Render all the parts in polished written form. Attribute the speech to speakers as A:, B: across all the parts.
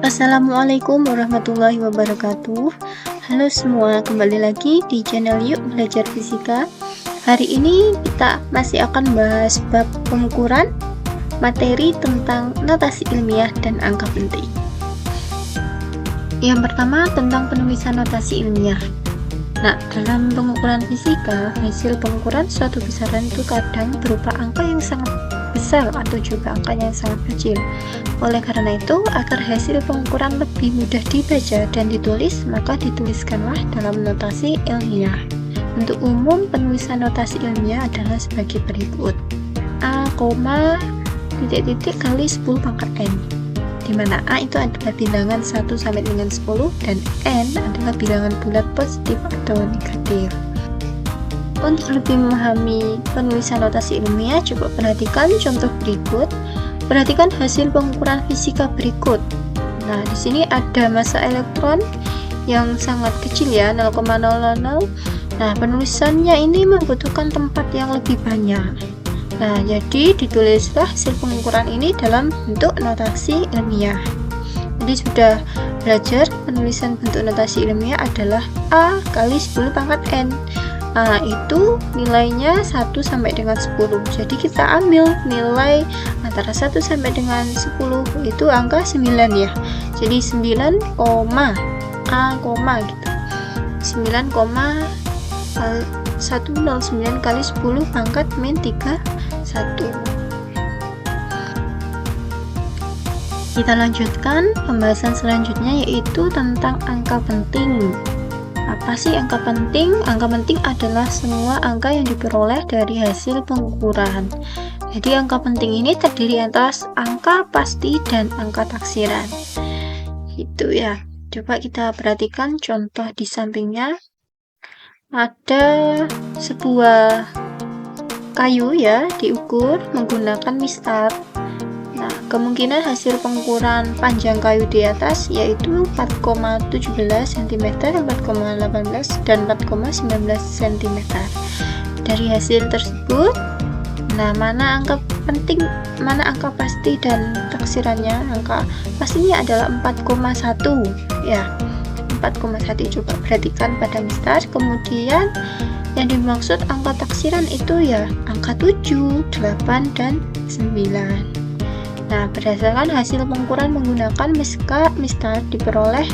A: Assalamualaikum warahmatullahi wabarakatuh. Halo semua, kembali lagi di channel Yuk Belajar Fisika. Hari ini kita masih akan bahas bab pengukuran materi tentang notasi ilmiah dan angka penting. Yang pertama tentang penulisan notasi ilmiah. Nah, dalam pengukuran fisika, hasil pengukuran suatu besaran itu kadang berupa angka yang sangat besar atau juga angka yang sangat kecil. Oleh karena itu, agar hasil pengukuran lebih mudah dibaca dan ditulis, maka dituliskanlah dalam notasi ilmiah. Untuk umum, penulisan notasi ilmiah adalah sebagai berikut: A, titik-titik kali 10 pangkat N, di mana A itu adalah bilangan 1 sampai dengan 10 dan N adalah bilangan bulat positif atau negatif. Untuk lebih memahami penulisan notasi ilmiah, coba perhatikan contoh berikut. Perhatikan hasil pengukuran fisika berikut. Nah, di sini ada massa elektron yang sangat kecil ya, 0,000. Nah, penulisannya ini membutuhkan tempat yang lebih banyak. Nah, jadi ditulislah hasil pengukuran ini dalam bentuk notasi ilmiah. Jadi sudah belajar penulisan bentuk notasi ilmiah adalah A kali 10 pangkat N. A itu nilainya 1 sampai dengan 10. Jadi kita ambil nilai antara 1 sampai dengan 10 itu angka 9 ya. Jadi 9, A, gitu. 9,109 kali 10 pangkat min 31. Kita lanjutkan pembahasan selanjutnya, yaitu tentang angka penting. Apa sih angka penting? Angka penting adalah semua angka yang diperoleh dari hasil pengukuran. Jadi angka penting ini terdiri atas angka pasti dan angka taksiran. Itu ya. Coba kita perhatikan contoh di sampingnya. Ada sebuah kayu ya, diukur menggunakan mistar. Nah, kemungkinan hasil pengukuran panjang kayu di atas yaitu 4,17 cm, 4,18 dan 4,19 cm. Dari hasil tersebut, nah mana angka penting, mana angka pasti dan taksirannya? Angka pastinya adalah 4,1 ya. 4,1 coba perhatikan pada mistar. Kemudian yang dimaksud angka taksiran itu ya angka 7, 8 dan 9. Nah, berdasarkan hasil pengukuran menggunakan mistar diperoleh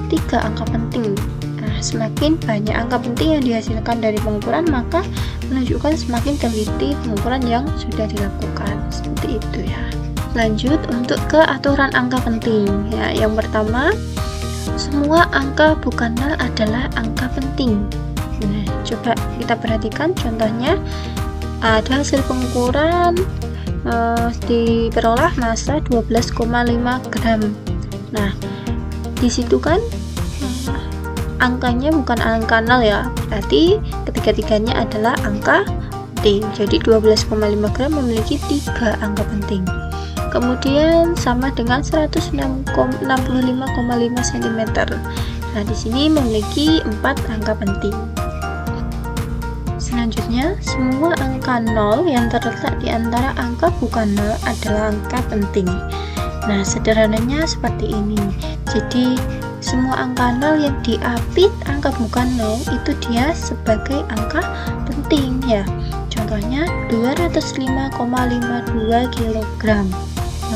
A: 3 angka penting. Nah, semakin banyak angka penting yang dihasilkan dari pengukuran, maka menunjukkan semakin teliti pengukuran yang sudah dilakukan. Seperti itu ya. Lanjut untuk ke aturan angka penting. Ya, yang pertama, semua angka bukan nol adalah angka penting. Nah, coba kita perhatikan contohnya. Ada hasil pengukuran diperoleh massa 12,5 gram. Nah, disitu kan angkanya bukan angka 0 ya, berarti ketiga-tiganya adalah angka penting. Jadi 12,5 gram memiliki 3 angka penting. Kemudian sama dengan 165,5 cm. Nah, di sini memiliki 4 angka penting. Selanjutnya, semua angka 0 yang terletak di antara angka bukan 0 adalah angka penting. Nah, sederhananya seperti ini. Jadi, semua angka 0 yang diapit angka bukan 0 itu dia sebagai angka penting ya. Contohnya 205,52 kg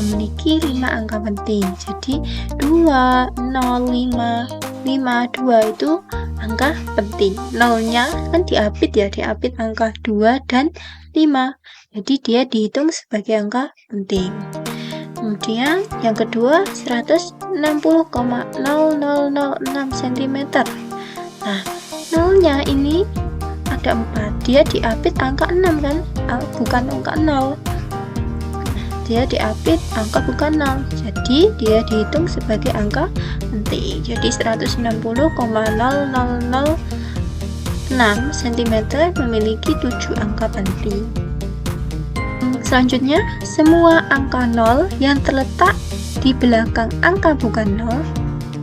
A: memiliki 5 angka penting. Jadi 2, 0, 5, 2 itu angka penting. Nolnya kan diapit ya, diapit angka 2 dan 5. Jadi dia dihitung sebagai angka penting. Kemudian yang kedua 160,0006 cm. Nah, nolnya ini ada 4. Dia diapit angka 6 kan? Bukan angka 0. Dia diapit angka bukan 0, jadi dia dihitung sebagai angka penting. Jadi 160,0006 cm memiliki 7 angka penting. Selanjutnya, semua angka 0 yang terletak di belakang angka bukan 0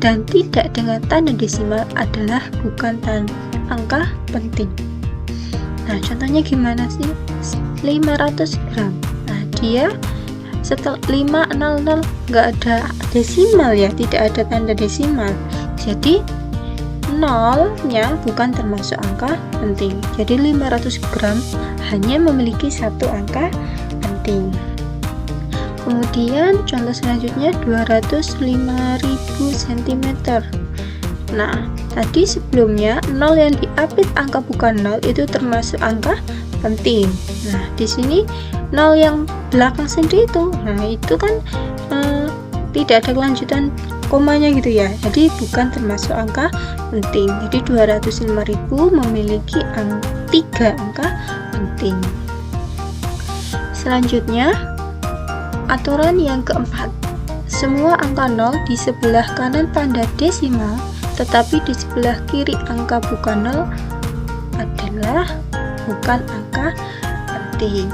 A: dan tidak dengan tanda desimal adalah bukan angka penting. Nah, contohnya gimana sih? 500 gram. Nah, dia setelah 500 nggak ada desimal ya, tidak ada tanda desimal. Jadi nolnya bukan termasuk angka penting. Jadi 500 gram hanya memiliki satu angka penting. Kemudian contoh selanjutnya 205.000 cm. Nah, tadi sebelumnya 0 yang diapit angka bukan 0 itu termasuk angka penting. Nah, di sini 0 yang belakang sendiri itu kan tidak ada kelanjutan komanya gitu ya. Jadi bukan termasuk angka penting. Jadi 205.000 memiliki 3 angka penting. Selanjutnya aturan yang keempat, semua angka 0 di sebelah kanan tanda desimal, tetapi di sebelah kiri angka bukan 0 adalah bukan angka penting.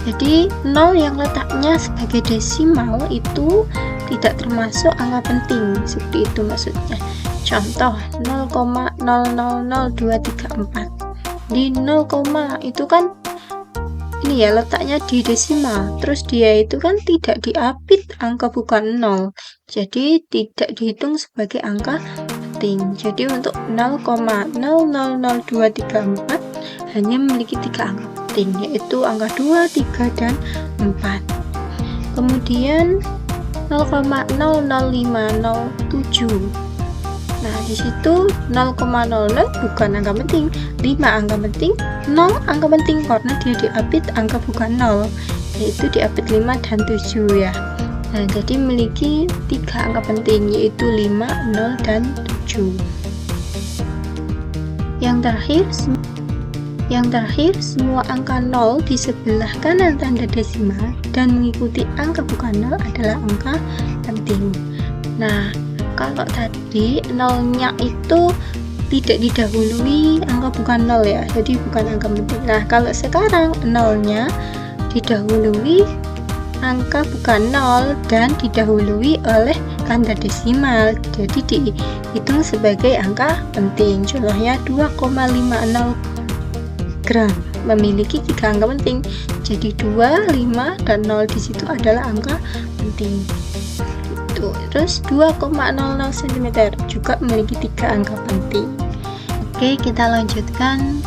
A: Jadi 0 yang letaknya sebagai desimal itu tidak termasuk angka penting, seperti itu maksudnya. Contoh 0,000234. Di 0, itu kan ini ya letaknya di desimal, terus dia itu kan tidak diapit angka bukan 0, jadi tidak dihitung sebagai angka penting. Jadi untuk 0,000234 hanya memiliki 3 angka penting, yaitu angka 2, 3, dan 4. Kemudian 0,00507. Nah, di situ 0,00 bukan angka penting, 5 angka penting, 0 angka penting karena dia diapit angka bukan 0, yaitu diapit 5 dan 7 ya. Nah, jadi memiliki 3 angka penting, yaitu 5, 0, dan 7. Yang terakhir, semua angka 0 di sebelah kanan tanda desimal dan mengikuti angka bukan 0 adalah angka penting. Nah, kalau tadi 0-nya itu tidak didahului angka bukan 0 ya, jadi bukan angka penting. Nah, kalau sekarang 0-nya didahului angka bukan 0 dan didahului oleh tanda desimal, jadi dihitung sebagai angka penting. Contohnya 2,50 gram memiliki 3 angka penting, jadi 2, 5, dan 0 di situ adalah angka penting. Terus 2,00 cm juga memiliki 3 angka penting. Oke, kita lanjutkan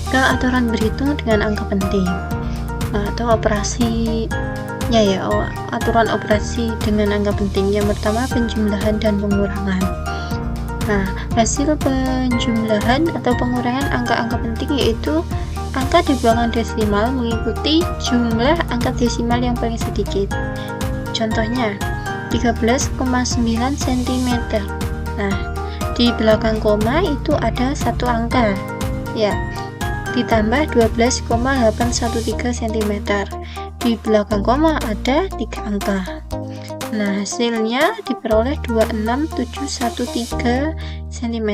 A: ke aturan berhitung dengan angka penting, atau operasinya ya, aturan operasi dengan angka penting. Yang pertama, penjumlahan dan pengurangan. Nah, hasil penjumlahan atau pengurangan angka-angka penting yaitu angka di belakang desimal mengikuti jumlah angka desimal yang paling sedikit. Contohnya 13,9 cm. Nah, di belakang koma itu ada satu angka ya, ditambah 12,813 cm. Di belakang koma ada 3 angka. Nah, hasilnya diperoleh 26713 cm.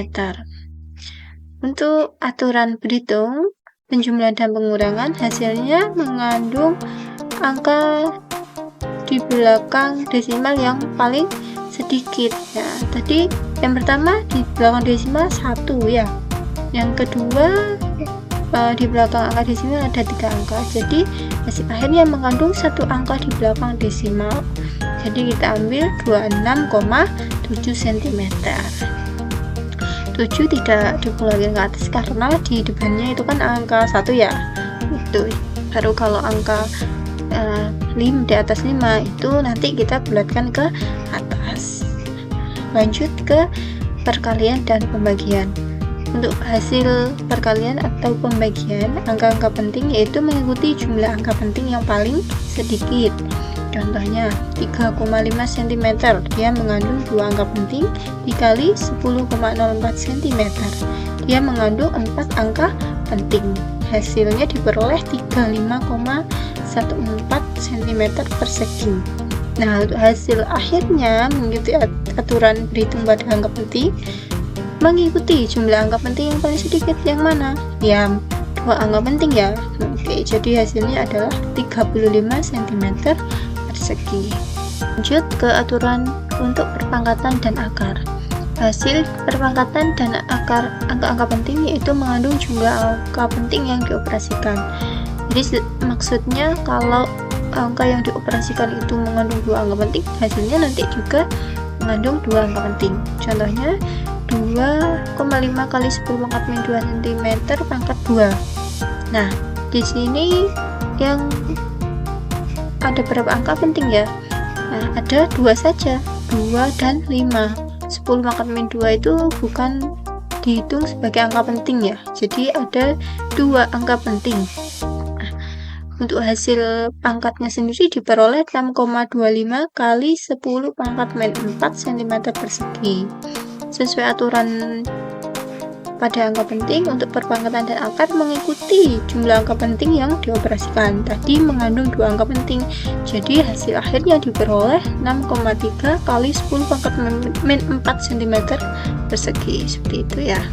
A: Untuk aturan berhitung penjumlahan dan pengurangan, hasilnya mengandung angka di belakang desimal yang paling sedikit ya. Tadi yang pertama di belakang desimal 1 ya, yang kedua di belakang angka desimal ada 3 angka, jadi hasil akhirnya mengandung 1 angka di belakang desimal, jadi kita ambil 26,7 cm. 7 tidak dikeluarkan ke atas karena di depannya itu kan angka 1 ya, itu baru kalau angka 5 di atas 5 itu nanti kita bulatkan ke atas. Lanjut ke perkalian dan pembagian. Untuk hasil perkalian atau pembagian angka-angka penting yaitu mengikuti jumlah angka penting yang paling sedikit. Contohnya 3,5 cm, dia mengandung 2 angka penting, dikali 10,04 cm, dia mengandung 4 angka penting. Hasilnya diperoleh 35,14 cm persegi. Nah, untuk hasil akhirnya mengikuti aturan berhitung pada angka penting, mengikuti jumlah angka penting yang paling sedikit yang mana? Ya, 2 angka penting ya. Oke, jadi hasilnya adalah 35 cm persegi. Lanjut ke aturan untuk perpangkatan dan akar. Hasil perpangkatan dan akar angka-angka penting yaitu mengandung jumlah angka penting yang dioperasikan. Jadi maksudnya kalau angka yang dioperasikan itu mengandung dua angka penting, hasilnya nanti juga mengandung dua angka penting. Contohnya 2,5 kali 10 pangkat min 2 cm pangkat 2. Nah, di sini yang ada berapa angka penting ya? Nah, ada 2 saja, 2 dan 5. 10 pangkat min 2 itu bukan dihitung sebagai angka penting ya, jadi ada 2 angka penting. Nah, untuk hasil pangkatnya sendiri diperoleh 6,25 kali 10 pangkat min 4 cm persegi. Sesuai aturan pada angka penting, untuk perpangkatan dan akar mengikuti jumlah angka penting yang dioperasikan. Tadi mengandung dua angka penting, jadi hasil akhirnya diperoleh 6,3 kali 10 pangkat min 4 cm persegi. Seperti itu ya.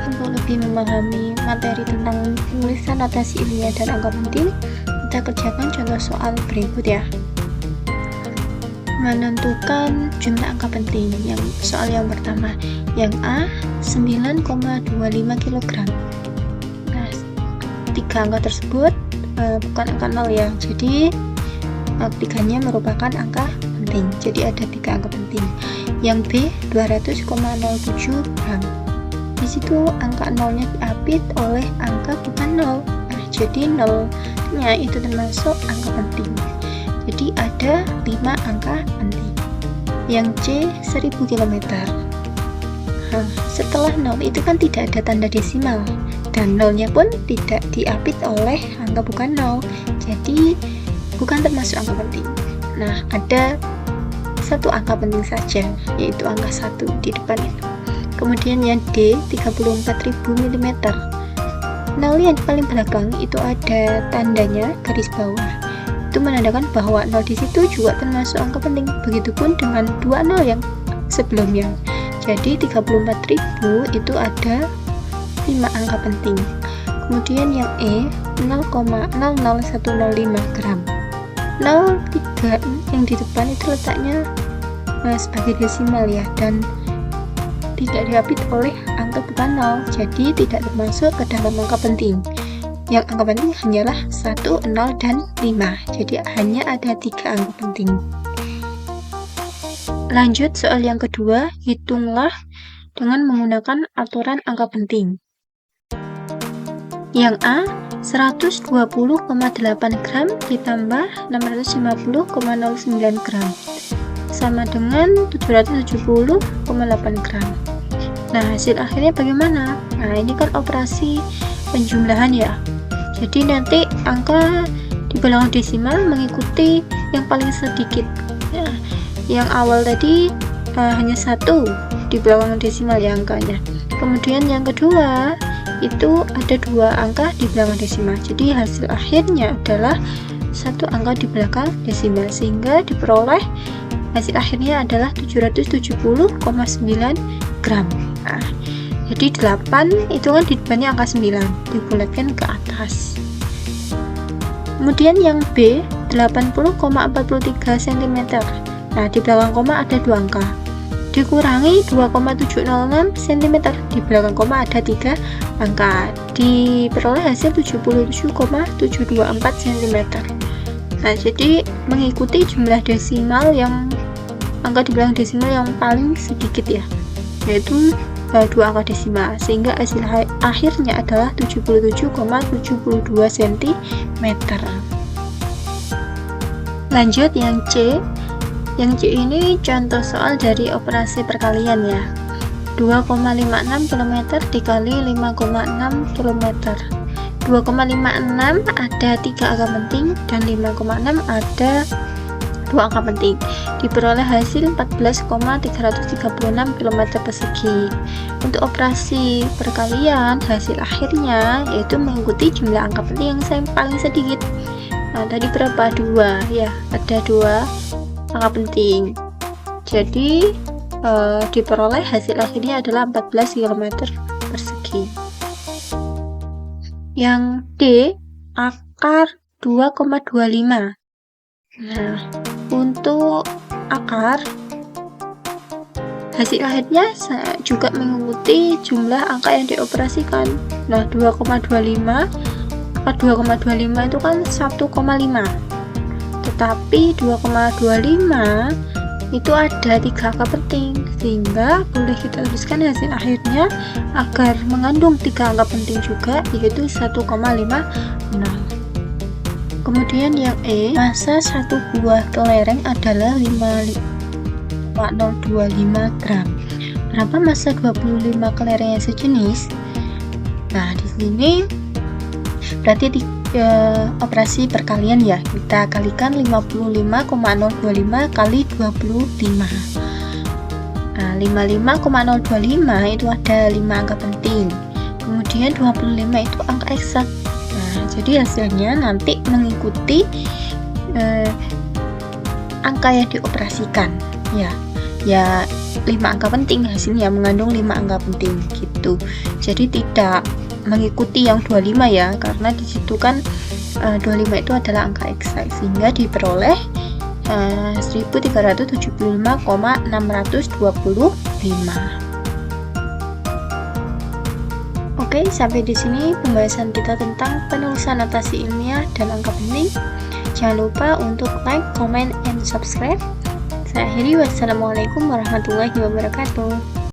A: Untuk lebih memahami materi tentang penulisan notasi ilmiah dan angka penting, kita kerjakan contoh soal berikut ya. Menentukan jumlah angka penting. Yang soal yang pertama, yang A 9,25 kg. Nah, 3 angka tersebut bukan angka 0 ya, jadi tiganya merupakan angka penting, jadi ada 3 angka penting. Yang B 200,07 gram. Di situ angka 0-nya diapit oleh angka bukan 0. Nah, jadi 0-nya itu termasuk angka penting. Jadi ada 5 angka penting. Yang C 1000 km. Nah, setelah 0 itu kan tidak ada tanda desimal, dan 0-nya pun tidak diapit oleh angka bukan 0, jadi bukan termasuk angka penting. Nah, ada satu angka penting saja, yaitu angka 1 di depan itu. Kemudian yang D 34.000 mm. 0 yang paling belakang itu ada tandanya garis bawah, itu menandakan bahwa 0 di situ juga termasuk angka penting. Begitupun dengan 20 yang sebelumnya. Jadi 34.000 itu ada 5 angka penting. Kemudian yang E 0,00105 gram. 03 yang di depan itu letaknya sebagai desimal ya, dan tidak diapit oleh angka bukan 0, jadi tidak termasuk ke dalam angka penting. Yang angka penting hanyalah 1, 0, dan 5, jadi hanya ada 3 angka penting. Lanjut soal yang kedua, hitunglah dengan menggunakan aturan angka penting. Yang A 120,8 gram ditambah 650,09 gram sama dengan 770,8 gram. Nah, hasil akhirnya bagaimana? Nah, ini kan operasi penjumlahan ya, jadi nanti angka di belakang desimal mengikuti yang paling sedikit. Nah, yang awal tadi hanya 1 di belakang desimal ya angkanya. Kemudian yang kedua itu ada 2 angka di belakang desimal, jadi hasil akhirnya adalah 1 angka di belakang desimal, sehingga diperoleh hasil akhirnya adalah 770,9 gram. Nah, jadi 8 itu kan di depannya angka 9 dibulatkan ke atas. Kemudian yang B 80,43 cm. Nah, di belakang koma ada 2 angka, dikurangi 2,706 cm, di belakang koma ada 3 angka, diperoleh hasil 77,724 cm. Nah, jadi mengikuti jumlah desimal yang angka di belakang desimal yang paling sedikit ya, yaitu 2 angka desimal, sehingga hasil akhirnya adalah 77,72 cm. Lanjut yang C. Yang C ini contoh soal dari operasi perkalian ya. 2,56 km dikali 5,6 km. 2,56 ada 3 angka penting dan 5,6 ada 2 angka penting. Diperoleh hasil 14,336 km persegi. Untuk operasi perkalian, hasil akhirnya yaitu mengikuti jumlah angka penting yang paling sedikit. Nah, tadi berapa? 2 ya, ada 2 angka penting, jadi diperoleh hasil akhirnya adalah 14 km persegi. Yang D akar 2,25. Nah, untuk akar hasil akhirnya juga mengikuti jumlah angka yang dioperasikan. Nah, 2,25 akar 2,25 itu kan 1,5. Tetapi 2,25 itu ada 3 angka penting, sehingga boleh kita tuliskan hasil akhirnya agar mengandung 3 angka penting juga, yaitu 1,50. Kemudian yang E, massa satu buah kelereng adalah 5,025 gram. Berapa massa 25 kelereng yang sejenis? Nah, di sini berarti operasi perkalian ya, kita kalikan 55,025 kali 25. Nah, 55,025 itu ada 5 angka penting, kemudian 25 itu angka eksak. Nah, jadi hasilnya nanti mengikuti angka yang dioperasikan ya 5 angka penting, hasilnya mengandung 5 angka penting gitu. Jadi tidak mengikuti yang 25 ya, karena disitu kan 25 itu adalah angka eksak, sehingga diperoleh 1375,625. Oke, sampai di sini pembahasan kita tentang penulisan notasi ilmiah dan angka penting. Jangan lupa untuk like, comment, and subscribe. Saya akhiri, wassalamualaikum warahmatullahi wabarakatuh.